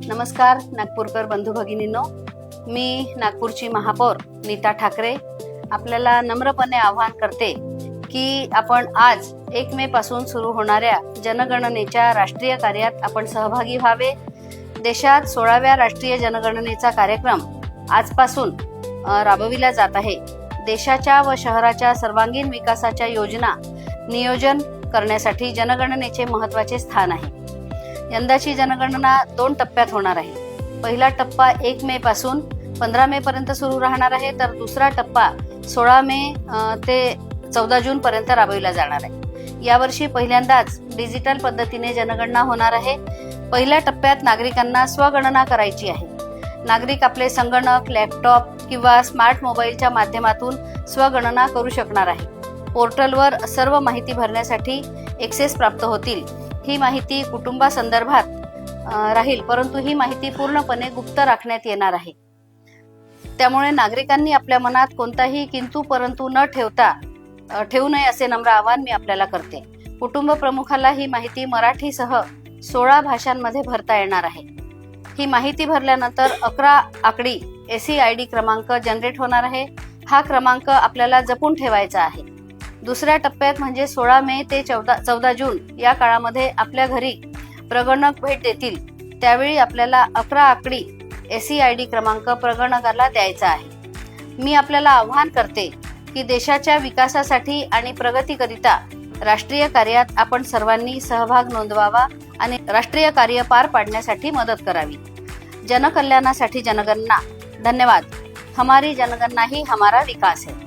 नमस्कार नागपूरकर बंधू भगिनींनो, मी नागपूरची महापौर नीता ठाकरे आपल्याला नम्रपणे आवाहन करते की आपण आज 1 मे पासून सुरू होणाऱ्या जनगणनेच्या राष्ट्रीय कार्यात आपण सहभागी व्हावे। देशात 16व्या राष्ट्रीय जनगणनेचा कार्यक्रम आजपासून राबविला जात आहे। देशाच्या व शहराच्या सर्वांगीण विकासाच्या योजना नियोजन करण्यासाठी जनगणनेचे महत्त्वाचे स्थान आहे। यंदाची जनगणना 2 टप्प्यात होणार आहे। पहिला टप्पा 1 मे पासून 15 मे पर्यंत सुरू राहणार आहे, तर दुसरा टप्पा 16 मे ते 14 जून पर्यंत राबविला जाणार आहे। यावर्षी पहिल्यांदाच डिजिटल पद्धतीने जनगणना होणार आहे। पहिल्या टप्प्यात नागरिकांना स्वगणना करायची आहे। नागरिक आपले संगणक, लॅपटॉप किंवा स्मार्ट मोबाईलच्या माध्यमातून स्वगणना करू शकणार आहे। पोर्टलवर सर्व माहिती भरण्यासाठी ॲक्सेस प्राप्त होतील। ही माहिती कुटुंबासंदर्भात राहील, परंतु ही माहिती पूर्णपणे गुप्त राखण्यात येणार आहे। त्यामुळे नागरिकांनी आपल्या मनात कोणताही किंतु परंतु न ठेवू नये असे नम्र आवाहन मी आपल्याला करते। कुटुंब प्रमुखाला ही माहिती मराठीसह 16 भाषांमध्ये भरता येणार आहे। ही माहिती भरल्यानंतर 11 आकडी SEID क्रमांक जनरेट होणार आहे। हा क्रमांक आपल्याला जपून ठेवायचा आहे। दुसऱ्या टप्प्यात म्हणजे 16 मे ते 14 जून या काळामध्ये आपल्या घरी प्रगणक भेट देतील। त्यावेळी आपल्याला 11 आकडी SEID क्रमांक प्रगणकाला द्यायचा आहे। मी आपल्याला आवाहन करते की देशाच्या विकासासाठी आणि प्रगतीकरिता राष्ट्रीय कार्यात आपण सर्वांनी सहभाग नोंदवावा आणि राष्ट्रीय कार्य पार पाडण्यासाठी मदत करावी। जनकल्याणासाठी जनगणना। धन्यवाद। हमारी जनगणना ही हमारा विकास है।